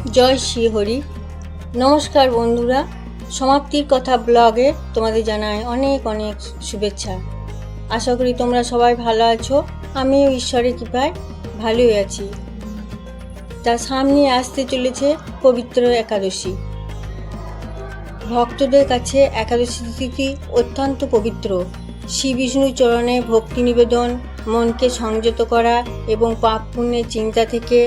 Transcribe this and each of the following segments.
জয় শ্রী হরি। নমস্কার বন্ধুরা, সমাপ্তির কথা ব্লগে তোমাদের জানাই অনেক অনেক শুভেচ্ছা। আশা করি তোমরা সবাই ভালো আছো। আমিও ঈশ্বরের কৃপায় ভালোই আছি। তার সামনে আসতে চলেছে পবিত্র একাদশী। ভক্তদের কাছে একাদশী তিথি অত্যন্ত পবিত্র। শ্রী বিষ্ণুর চরণে ভক্তি নিবেদন, মনকে সংযত করা এবং পাপ পুণ্যের চিন্তা থেকে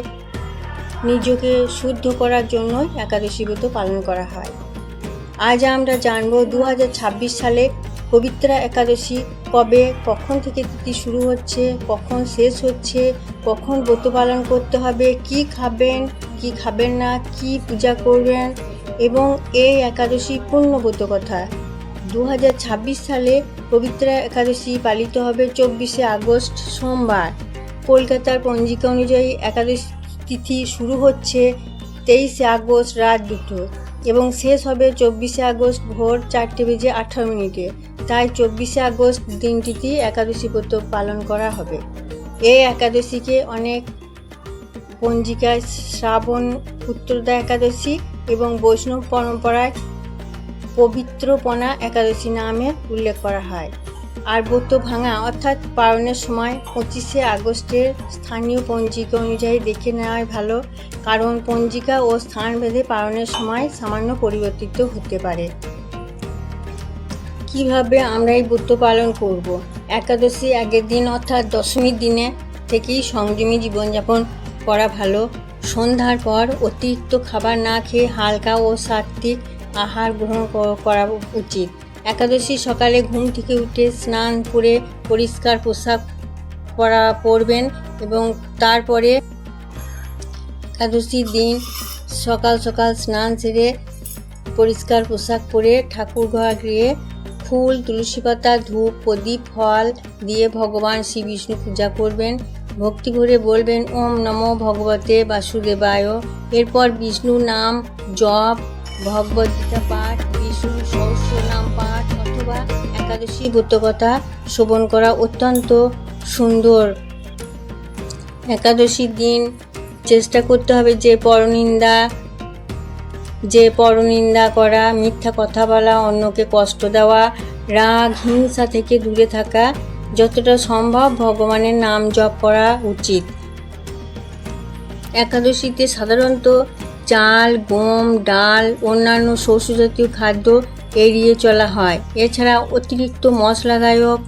নিজকে শুদ্ধ করার জন্যই একাদশী ব্রত পালন করা হয়। আজ আমরা জানব 2026 সালে পবিত্রা একাদশী কবে, কখন থেকে তিথি শুরু হচ্ছে, কখন শেষ হচ্ছে, কখন ব্রত পালন করতে হবে, কি খাবেন কি খাবেন না, কি পূজা করবেন এবং এই একাদশী পূর্ণ ব্রত কথা। 2026 সালে পবিত্রা একাদশী পালিত হবে 24শে আগস্ট সোমবার। কলকাতার পঞ্জিকা অনুযায়ী একাদশী তিথি শুরু হচ্ছে 23শে আগস্ট রাত 2টো এবং শেষ হবে 24শে আগস্ট ভোর 4:18। তাই 24শে আগস্ট দিনটিতে একাদশী ব্রত পালন করা হবে। এই একাদশীকে অনেক পঞ্জিকায় শ্রাবণ পুত্রদা একাদশী এবং বৈষ্ণব পরম্পরায় পবিত্রপনা একাদশী নামে উল্লেখ করা হয়। আর ব্রত ভাঙা অর্থাৎ পালনের সময় 25শে আগস্টের স্থানীয় পঞ্জিকা অনুযায়ী দেখে নেওয়াই ভালো, কারণ পঞ্জিকা ও স্থান ভেদে পালনের সময় সামান্য পরিবর্তিত হতে পারে। কিভাবে আমরা এই ব্রত পালন করব? একাদশী আগের দিন অর্থাৎ দশমীর দিনে থেকেই সংযমী জীবনযাপন করা ভালো। সন্ধ্যার পর অতিরিক্ত খাবার না খেয়ে হালকা ও সাত্ত্বিক আহার গ্রহণ করা উচিত। একাদশী সকালে ঘুম থেকে উঠে স্নান করে পরিষ্কার পোশাক পরবেন এবং তারপরে একাদশীর দিন সকাল সকাল স্নান সেরে পরিষ্কার পোশাক পরে ঠাকুর ঘর গিয়ে ফুল, তুলসী পাতা, ধূপ, প্রদীপ, ফল দিয়ে ভগবান শ্রী বিষ্ণু পূজা করবেন। ভক্তি ভরে বলবেন ওম নমো ভগবতে বাসুদেবায়। এরপর বিষ্ণু নাম জপ, ভগবদ্গীতা পাঠ, বিষ্ণু সহস্র নাম পাঠ অথবা একাদশী ব্রতকথা শ্রবণ করা অত্যন্ত সুন্দর। একাদশীর দিন চেষ্টা করতে হবে যে পরনিন্দা করা, মিথ্যা কথা বলা, অন্যকে কষ্ট দেওয়া, রাগ হিংসা থেকে দূরে থাকা, যতটা সম্ভব ভগবানের নাম জপ করা উচিত। একাদশীতে সাধারণত চাল, গম, ডাল, অন্যান্য শস্যজাতীয় খাদ্য এড়িয়ে চলা হয়। এছাড়া অতিরিক্ত মশলাদায়ক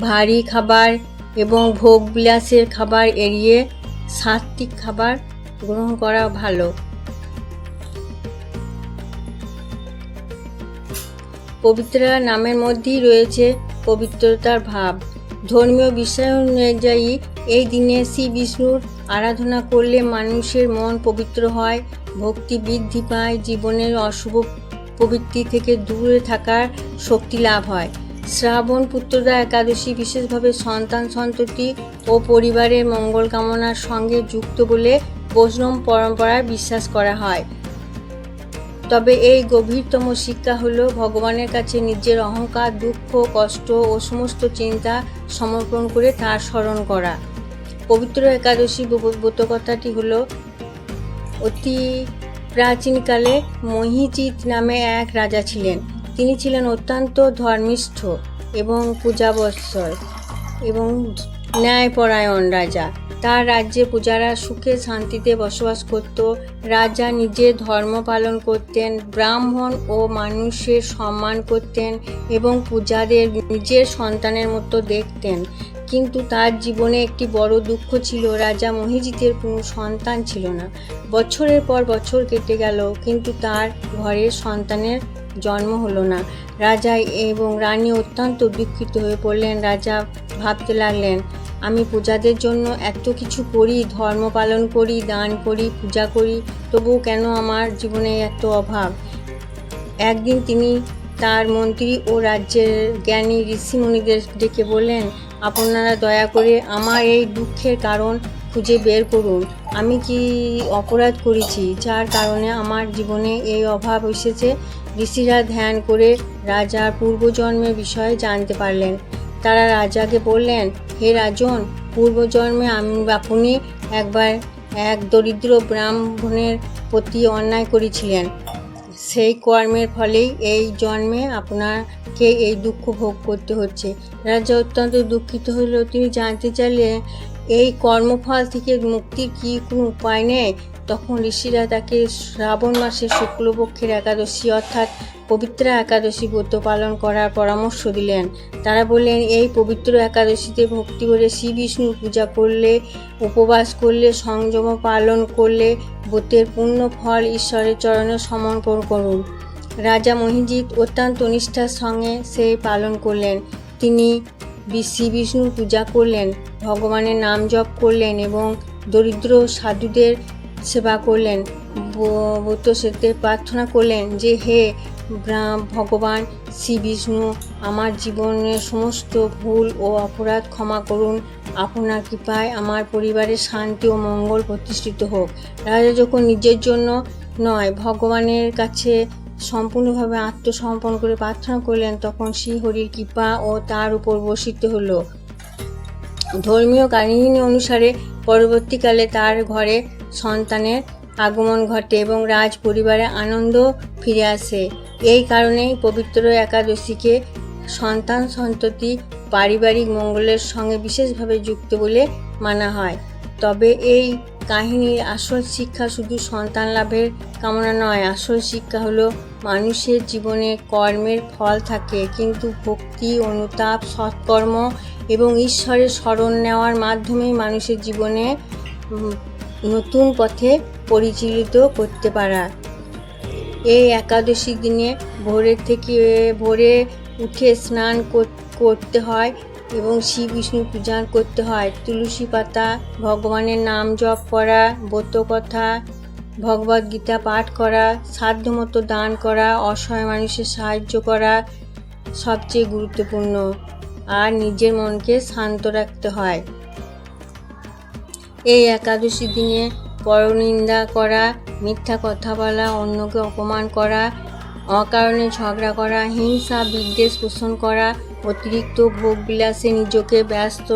ভারী খাবার এবং ভোগবিলাসের খাবার এড়িয়ে সাত্ত্বিক খাবার গ্রহণ করা ভালো। পবিত্রা নামের মধ্যেই রয়েছে পবিত্রতার ভাব। ধর্মীয় বিশ্বাস অনুযায়ী এই দিনে শ্রী বিষ্ণুর আরাধনা করলে মানুষের মন পবিত্র হয়, ভক্তি বৃদ্ধি পায়, জীবনের অশুভ প্রবৃত্তি থেকে দূরে থাকার শক্তি লাভ হয়। শ্রাবণ পুত্রদা একাদশী বিশেষভাবে সন্তান সন্ততি ও পরিবারের মঙ্গল কামনার সঙ্গে যুক্ত বলে বৈষ্ণব পরম্পরায় বিশ্বাস করা হয়। তবে এই গভীরতম শিক্ষা হলো ভগবানের কাছে নিজের অহংকার, দুঃখ, কষ্ট ও সমস্ত চিন্তা সমর্পণ করে তার স্মরণ করা। পবিত্র একাদশী ব্রতকথাটি হলো অতি প্রাচীনকালে মহিজিৎ নামে এক রাজা ছিলেন। তিনি ছিলেন অত্যন্ত ধর্মিষ্ঠ এবং পূজাবৎসল এবং ন্যায়পরায়ণ রাজা। তার রাজ্যে প্রজারা সুখে শান্তিতে বসবাস করত। রাজা নিজে ধর্ম পালন করতেন, ব্রাহ্মণ ও মানুষের সম্মান করতেন এবং প্রজাদের নিজের সন্তানের মতো দেখতেন। কিন্তু তার জীবনে একটি বড় দুঃখ ছিল, রাজা মহিজিতের কোনো সন্তান ছিল না। বছরের পর বছর কেটে গেল, কিন্তু তার ঘরে সন্তানের জন্ম হলো না। রাজা এবং রানী অত্যন্ত দুঃখিত হয়ে পড়লেন। রাজা ভাবতে লাগলেন, আমি প্রজাদের জন্য এত কিছু করি, ধর্ম পালন করি, দান করি, পূজা করি, তবুও কেন আমার জীবনে এত অভাব? একদিন তিনি তার মন্ত্রী ও রাজ্যের জ্ঞানী ঋষিমুনিদের ডেকে বললেন, আপনারা দয়া করে আমার এই দুঃখের কারণ খুঁজে বের করুন। আমি কি অপরাধ করেছি যার কারণে আমার জীবনে এই অভাব এসেছে? ঋষিরা ধ্যান করে রাজার পূর্বজন্মের বিষয়ে জানতে পারলেন। তারা রাজাকে বললেন, হে রাজন, পূর্বজন্মে আপনি একবার এক দরিদ্র ব্রাহ্মণের প্রতি অন্যায় করেছিলেন। সেই কর্মের ফলেই এই জন্মে আপনাকে এই দুঃখ ভোগ করতে হচ্ছে। রাজা অত্যন্ত দুঃখিত হলেও তিনি জানতে চাইলেন এই কর্মফল থেকে মুক্তির কি কোনো উপায় নেই? তখন ঋষিরা তাকে শ্রাবণ মাসের শুক্লপক্ষের একাদশী অর্থাৎ পবিত্রা একাদশী ব্রত পালন করার পরামর্শ দিলেন। তারা বললেন, এই পবিত্র একাদশীতে ভক্তি করে শ্রী বিষ্ণুর পূজা করলে, উপবাস করলে, সংযম পালন করলে ব্রতের পূর্ণ ফল ঈশ্বরের চরণে সমর্পণ করুন। রাজা মহিজিৎ অত্যন্ত নিষ্ঠার সঙ্গে সেই পালন করলেন। তিনি শ্রী বিষ্ণুর পূজা করলেন, ভগবানের নাম জপ করলেন এবং দরিদ্র সাধুদের সেবা করলেন। ব্রত শেষে প্রার্থনা করলেন যে, হে ভগবান শ্রী বিষ্ণু, আমার জীবনের সমস্ত ভুল ও অপরাধ ক্ষমা করুন। আপনার কৃপায় আমার পরিবারের শান্তি ও মঙ্গল প্রতিষ্ঠিত হোক। রাজা যখন নিজের জন্য নয়, ভগবানের কাছে সম্পূর্ণভাবে আত্মসমর্পণ করে প্রার্থনা করলেন, তখন শ্রীহরির কৃপা ও তার উপর বর্ষিত হলো। ধর্মীয় কাহিনী অনুসারে পরবর্তীকালে তার ঘরে সন্তানের আগমন ঘটে এবং রাজ পরিবারে আনন্দ ফিরে আসে। এই কারণেই পবিত্র একাদশীকে সন্তান সন্ততি পারিবারিক মঙ্গলের সঙ্গে বিশেষভাবে যুক্ত বলে মানা হয়। তবে এই কাহিনীর আসল শিক্ষা শুধু সন্তান লাভের কামনা নয়। আসল শিক্ষা হলো মানুষের জীবনে কর্মের ফল থাকে, কিন্তু ভক্তি, অনুতাপ, সৎকর্ম এবং ঈশ্বরের শরণ নেওয়ার মাধ্যমেই মানুষের জীবনে নতুন পথে পরিচালিত করতে পারা। এই একাদশী দিনে ভোরে উঠে স্নান করতে হয় এবং শ্রী বিষ্ণু পূজা করতে হয়। তুলসী পাতা, ভগবানের নাম জপ করা, ব্রতকথা, ভগবদ্গীতা পাঠ করা, সাধ্যমতো দান করা, অসহায় মানুষের সাহায্য করা সবচেয়ে গুরুত্বপূর্ণ। আর নিজের মনকে শান্ত রাখতে হয়। এই একাদশী দিনে পরনিন্দা করা, মিথ্যা কথা বলা, অন্যকে অপমান করা, অকারণে ঝগড়া করা, হিংসা বিদ্বেষ পোষণ করা, অতিরিক্ত ভোগবিলাসে নিজেকে ব্যস্ত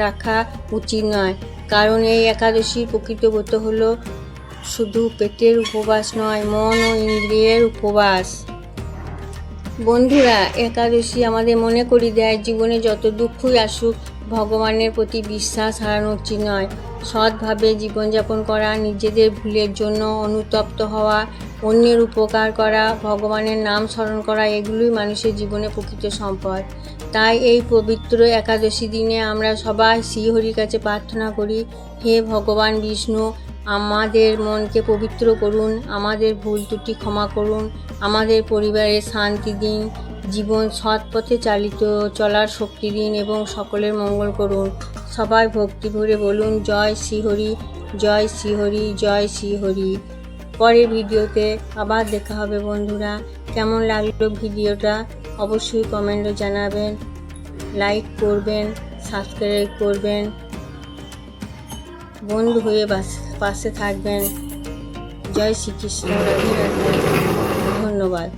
রাখা উচিত নয়। কারণ এই একাদশীর প্রকৃত ব্রত হলো শুধু পেটের উপবাস নয়, মন ও ইন্দ্রিয়ের উপবাস। বন্ধুরা, একাদশী আমাদের মনে করিয়ে দেয়, জীবনে যত দুঃখই আসুক, ভগবানের প্রতি বিশ্বাস হারানো উচিত নয়। সৎভাবে জীবনযাপন করা, নিজেদের ভুলের জন্য অনুতপ্ত হওয়া, অন্যের উপকার করা, ভগবানের নাম স্মরণ করা, এগুলোই মানুষের জীবনে প্রকৃত সম্পদ। তাই এই পবিত্র একাদশী দিনে আমরা সবাই শ্রীহরির কাছে প্রার্থনা করি, হে ভগবান বিষ্ণু, আমাদের মনকে পবিত্র করুন, আমাদের ভুল ত্রুটি ক্ষমা করুন, আমাদের পরিবারের শান্তি দিন, জীবন সৎ পথে চলার শক্তি দিন এবং সকলের মঙ্গল করুন। সবাই ভক্তি ভরে বলুন, জয় শ্রীহরি, জয় শ্রীহরি, জয় শ্রীহরি। পরের ভিডিওতে আবার দেখা হবে বন্ধুরা। কেমন লাগলো ভিডিওটা অবশ্যই কমেন্টে জানাবেন, লাইক করবেন, সাবস্ক্রাইব করবেন, বন্ধু হয়ে পাশে থাকবেন। জয় শ্রীকৃষ্ণ, রাধে রাধে, ধন্যবাদ।